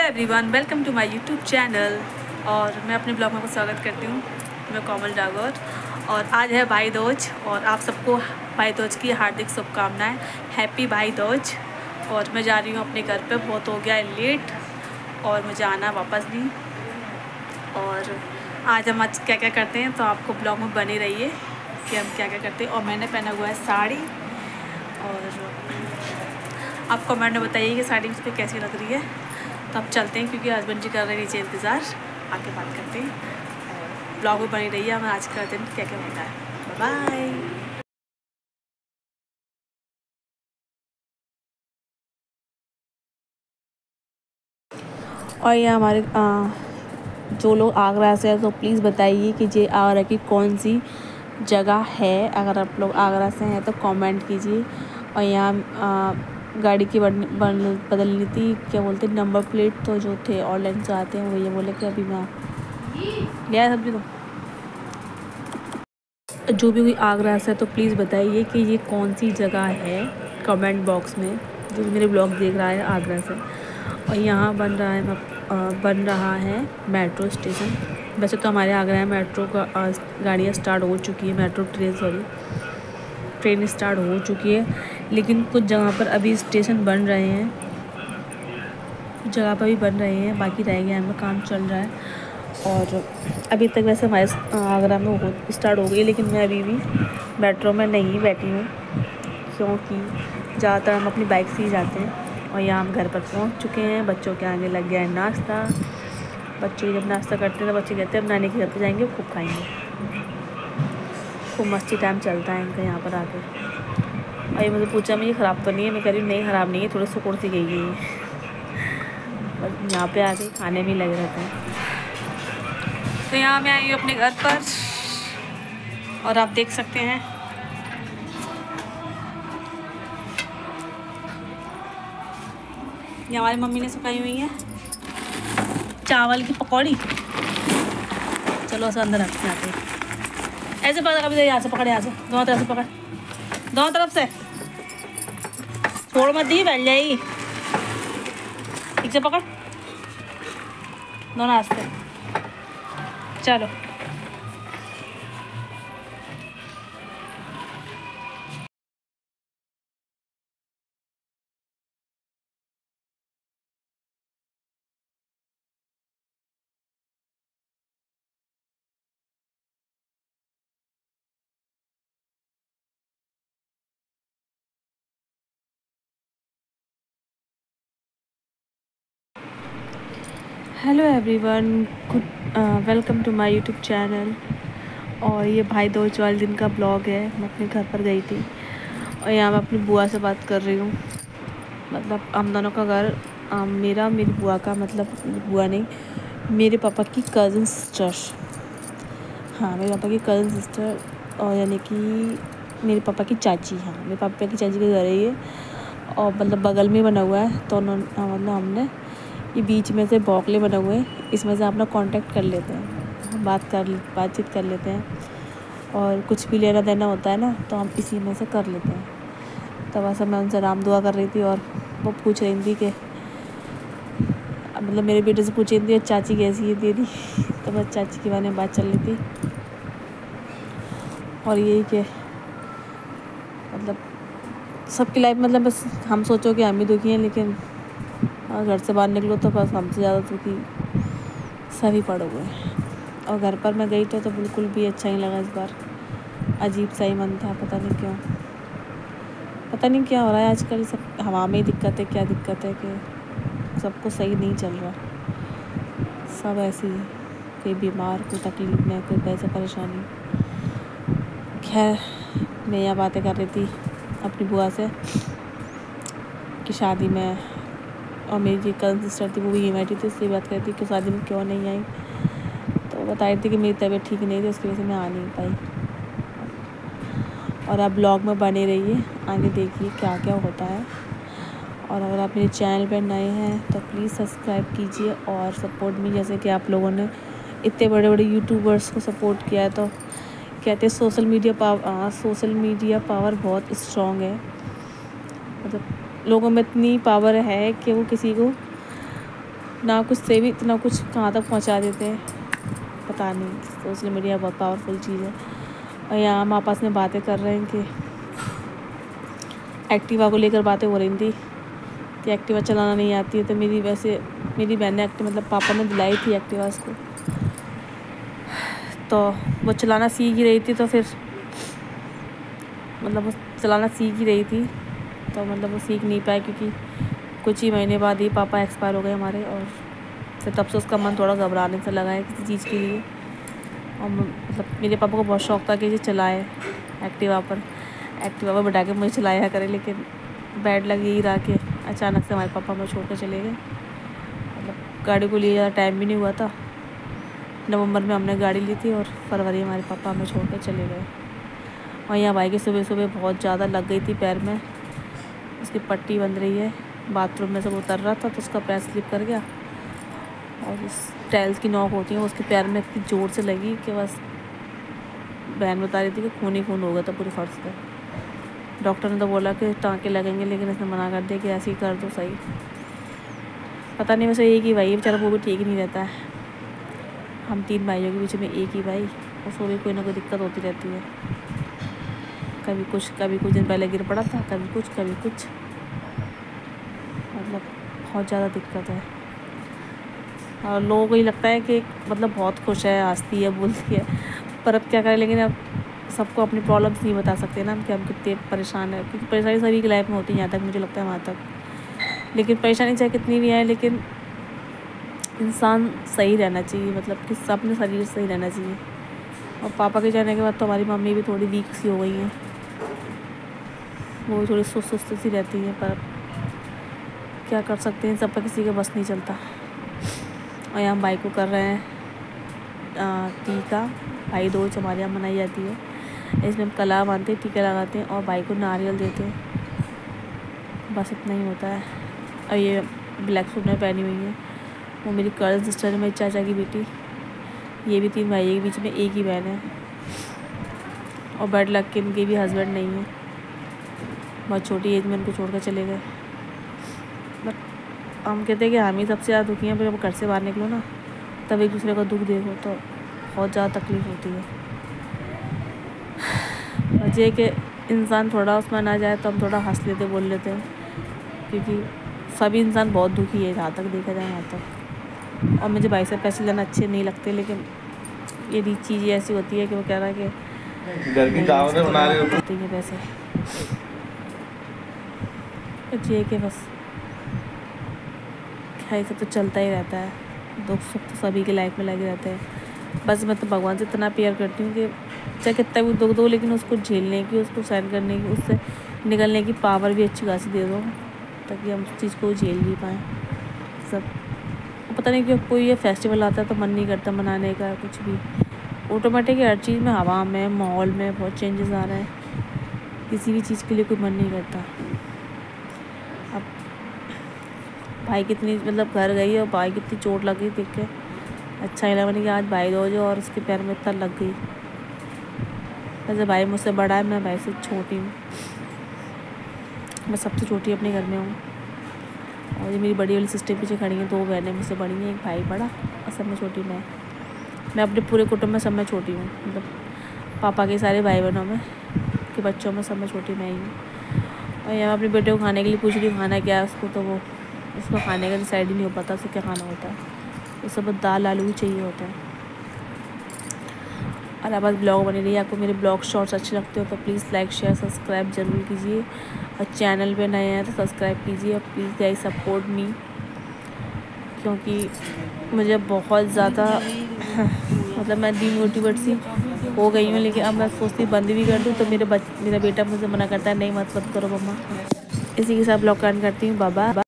Everyone, welcome to my YouTube channel. और मैं अपने ब्लॉग में स्वागत करती हूँ। मैं कोमल डागौर और आज है भाई दूज और आप सबको भाई दूज की हार्दिक शुभकामनाएं। हैप्पी भाई दूज। और मैं जा रही हूँ अपने घर पे, बहुत हो गया है लेट और मुझे आना वापस भी। और आज हम क्या क्या करते हैं तो आपको ब्लॉग में बने रहिए कि हम क्या क्या करते हैं। और मैंने पहना हुआ है साड़ी और आप कमेंट में बताइए कि साड़ी मुझ पर कैसी लग रही है। तो अब चलते हैं क्योंकि हस्बैंड जी कर रहे हैं नीचे इंतज़ार। आके बात करते हैं और ब्लॉग में बनी रही है। हमें आज का दिन क्या क्या होता है। बाय। और ये हमारे जो लोग आगरा से हैं तो प्लीज़ बताइए कि ये आगरा की कौन सी जगह है। अगर आप लोग आगरा से हैं तो कमेंट कीजिए। और यहाँ गाड़ी की बदलनी थी, क्या बोलते हैं, नंबर प्लेट। तो जो थे ऑनलाइन से आते हैं वो ये बोले कि अभी मैं ले आया सब्जी। तो जो भी कोई आगरा से है तो प्लीज़ बताइए कि ये कौन सी जगह है कमेंट बॉक्स में, जो मेरे ब्लॉग देख रहा है आगरा से। और यहाँ बन रहा है मेट्रो स्टेशन। वैसे तो हमारे आगरा में मेट्रो का गाड़ियाँ स्टार्ट हो चुकी है, मेट्रो ट्रेन स्टार्ट हो चुकी है। लेकिन कुछ जगह पर अभी स्टेशन बन रहे हैं, कुछ जगह पर भी बन रहे हैं, बाकी रह गया है, काम चल रहा है। और अभी तक वैसे हमारे आगरा में वो स्टार्ट हो गई, लेकिन मैं अभी भी मेट्रो में नहीं बैठी हूँ क्योंकि ज़्यादातर हम अपनी बाइक से ही जाते हैं। और यहाँ हम घर पर पहुँच चुके हैं। बच्चों के आगे लग गया है नाश्ता। बच्चे जब नाश्ता करते हैं तो बच्चे कहते हैं अब नानी के घर पर जाएंगे, खूब खाएंगे, खूब मस्ती टाइम चलता है इनका यहाँ पर आके। और ये मुझे पूछा मैं ये ख़राब तो नहीं है, मैं कह रही हूँ नहीं ख़राब नहीं है, थोड़ी सुकुड़ सी गई है। बस यहाँ पे आके खाने में लगे रहते हैं। तो यहाँ मैं आई हूँ अपने घर पर और आप देख सकते हैं ये हमारी मम्मी ने सुखाई हुई है चावल की पकौड़ी। चलो ऐसे अंदर रखते हैं, ऐसे पकड़, कभी यहाँ से पकड़, यहाँ से दोनों तरफ से पकड़, दोनों तरफ से छोड़ मत दी, बैठ जाएगी। ठीक से पकड़ दोनों हाथ से। चलो hello everyone, welcome to my YouTube channel. और ये भाई दूज वाले दिन का ब्लॉग है। मैं अपने घर पर गई थी और यहाँ मैं अपनी बुआ से बात कर रही हूँ। मतलब हम दोनों का घर, मेरी बुआ का, मतलब बुआ नहीं, मेरे पापा की कज़न सिस्टर। हाँ, मेरे पापा की कज़न सिस्टर, और यानी कि मेरे पापा की चाची। हाँ, मेरे पापा की चाची का घर है ये। और मतलब बगल में बना हुआ है। तो मतलब हमने ये बीच में से बॉकले बने हुए हैं, इसमें से अपना कांटेक्ट कर लेते हैं, बातचीत कर लेते हैं। और कुछ भी लेना देना होता है ना तो हम इसी में से कर लेते हैं। तब ऐसा मैं उनसे राम दुआ कर रही थी और वो पूछ रही थी कि मतलब मेरे बेटे से पूछ रही थी चाची कैसी है दीदी। तो बस चाची के बारे में बात चल रही थी। और यही कि मतलब सबकी लाइफ, मतलब बस हम सोचो कि हम ही दुखी हैं, लेकिन और घर से बाहर निकलो तो बस हमसे ज़्यादा दुखी सभी पड़े हुए हैं। और घर पर मैं गई तो बिल्कुल भी अच्छा नहीं लगा इस बार। अजीब सा ही मन था, पता नहीं क्या हो रहा है आजकल। सब हवा में ही दिक्कत है, क्या दिक्कत है कि सबको सही नहीं चल रहा। सब ऐसी, कोई बीमार, कोई तकलीफ में, कोई पैसे परेशानी। खैर, मैं यहाँ बातें कर रही थी अपनी बुआ से कि शादी में, और मेरी जो कज़न सिस्टर थी वो भी बैठी थी, उससे बात करती कि शादी में क्यों नहीं आई। तो बता रही थी कि मेरी तबीयत ठीक नहीं थी, उसकी वजह से मैं आ नहीं पाई। और आप ब्लॉग में बने रहिए, आगे देखिए क्या क्या होता है। और अगर आप मेरे चैनल पर नए हैं तो प्लीज़ सब्सक्राइब कीजिए और सपोर्ट में, जैसे कि आप लोगों ने इतने बड़े बड़े यूट्यूबर्स को सपोर्ट किया है। तो कहते हैं सोशल मीडिया पावर बहुत स्ट्रॉन्ग है। मतलब लोगों में इतनी पावर है कि वो किसी को ना कुछ से भी इतना कुछ कहाँ तक पहुँचा देते हैं पता नहीं। सोशल मीडिया बहुत पावरफुल चीज़ है। और यहाँ हम आपस में बातें कर रहे हैं कि एक्टिवा को लेकर बातें हो रही थी कि एक्टिवा चलाना नहीं आती है। तो मेरी बहन ने मतलब पापा ने दिलाई थी एक्टिवा उसको, तो वो चलाना सीख ही रही थी। तो फिर मतलब वो चलाना सीख ही रही थी, तो मतलब वो सीख नहीं पाए क्योंकि कुछ ही महीने बाद ही पापा एक्सपायर हो गए हमारे। और फिर तब से उसका मन थोड़ा घबराने से लगा है किसी चीज़ के लिए। और मतलब मेरे पापा को बहुत शौक़ था कि ये चलाए एक्टिवा पर बैठा के मुझे चलाया करे, लेकिन बैड लग यही रहा कि अचानक से हमारे पापा हमें छोड़ कर चले गए। मतलब गाड़ी को लिए ज़्यादा टाइम भी नहीं हुआ था। नवंबर में हमने गाड़ी ली थी और फरवरी हमारे पापा हमें छोड़ कर चले गए। और यहाँ भाई की सुबह सुबह बहुत ज़्यादा लग गई थी पैर में, उसकी पट्टी बंध रही है। बाथरूम में से वो उतर रहा था तो उसका पैर स्लिप कर गया और इस टाइल्स की नॉक होती है उसके पैर में इतनी ज़ोर से लगी कि बस बहन बता रही थी कि खून ही खून हो गया था पूरे फर्श पर। डॉक्टर ने तो बोला कि टाँके लगेंगे, लेकिन इसने मना कर दिया कि ऐसे ही कर दो सही। पता नहीं वैसे एक ही भाई बेचारा, वो भी ठीक ही नहीं रहता है। हम 3 भाइयों के बीच में एक ही भाई, उसको भी कोई ना कोई दिक्कत होती रहती है। कभी कुछ दिन पहले गिर पड़ा था, कभी कुछ मतलब बहुत ज़्यादा दिक्कत है। और लोगों को ही लगता है कि मतलब बहुत खुश है, हंसती है, बोलती है, पर अब क्या करें। लेकिन अब सबको अपनी प्रॉब्लम्स नहीं बता सकते ना कि हम कितने परेशान हैं, क्योंकि परेशानी सभी की लाइफ में होती है, यहाँ तक मुझे लगता है वहाँ तक। लेकिन परेशानी चाहे कितनी भी आए, लेकिन इंसान सही रहना चाहिए, मतलब कि अपने शरीर सही रहना चाहिए। और पापा के जाने के बाद तो हमारी मम्मी भी थोड़ी वीक सी हो गई हैं, वो भी थोड़ी सुस्त सी रहती है, पर क्या कर सकते हैं, सबका किसी का बस नहीं चलता। और यहाँ भाई को कर रहे हैं टीका। भाई दूज हमारे यहाँ मनाई जाती है, इसमें हम कला बांधते हैं, टीका लगाते हैं और भाई को नारियल देते हैं, बस इतना ही होता है। और ये ब्लैक सूट में पहनी हुई है वो मेरी कज़न सिस्टर है, मेरी चाचा की बेटी। ये भी 3 भाइयों के बीच में एक ही बहन है। और बैड लक के इनके भी हस्बैंड नहीं है, बहुत छोटी एज में उनको छोड़ कर चले गए। बट हम कहते हैं कि हम ही सबसे ज़्यादा दुखी हैं, पर जब घर से बाहर निकलो ना तब एक दूसरे का दुख देखो तो बहुत ज़्यादा तकलीफ़ होती है। वजह कि इंसान थोड़ा उसमें ना जाए तो हम थोड़ा हंस लेते, बोल लेते हैं, क्योंकि सभी इंसान बहुत दुखी है जहाँ तक देखा जाए वहाँ तक। और मुझे भाई से पैसे लेना अच्छे नहीं लगते, लेकिन ये चीज़ें ऐसी होती है कि वो कह रहा है कि घर की दावतें बना रहे होती हैं पैसे। ये कि बस क्या सब तो चलता ही रहता है, दुख सुख तो सभी के लाइफ में लगे रहते हैं। बस मैं तो भगवान से इतना प्यार करती हूँ कि चाहे कितना भी दुख दो, लेकिन उसको झेलने की, उसको सहन करने की, उससे निकलने की पावर भी अच्छी खासी दे दो, ताकि हम उस चीज़ को झेल भी पाएँ सब। पता नहीं क्यों कोई ये फेस्टिवल आता है तो मन नहीं करता मनाने का कुछ भी। ऑटोमेटिक हर चीज़ में, हवा में, माहौल में बहुत चेंजेस आ रहे हैं, किसी भी चीज़ के लिए कोई मन नहीं करता। अब भाई कितनी मतलब घर गई और भाई कितनी चोट लग गई देख के अच्छा ही लगा मैंने कि आज भाई रोज और उसके पैर में इतना लग गई। वैसे भाई मुझसे बड़ा है, मैं भाई से छोटी हूँ, मैं सबसे छोटी अपने घर में हूँ। और ये मेरी बड़ी वाली सिस्टर पीछे खड़ी हैं, 2 बहनें मुझसे बड़ी हैं, एक भाई बड़ा और सब में छोटी मैं अपने पूरे कुटुंब में सब में छोटी हूँ, मतलब पापा के सारे भाई बहनों में के बच्चों में सब में छोटी मैं ही हूँ। और यहाँ अपने बेटे को खाने के लिए पूछ रही हूँ खाना क्या है उसको, तो वो उसको खाने का डिसाइड ही नहीं हो पाता उसको क्या खाना होता है, उसको बस दाल आलू ही चाहिए होता है। और अब ब्लॉग बनी रही है। आपको मेरे ब्लॉग शॉर्ट्स अच्छे लगते हो तो प्लीज़ लाइक शेयर सब्सक्राइब ज़रूर कीजिए, और चैनल पे नए हैं तो सब्सक्राइब कीजिए। और प्लीज़ गाइस सपोर्ट मी, क्योंकि मुझे बहुत ज़्यादा मतलब मैं डीमोटिवेट सी हो गई हूँ। लेकिन अब मैं सोचती बंद भी कर दूँ तो मेरा बेटा मुझे मना करता है, नहीं मत करो मम्मा। इसी के साथ ब्लॉग एंड करती हूँ, बाय बाय।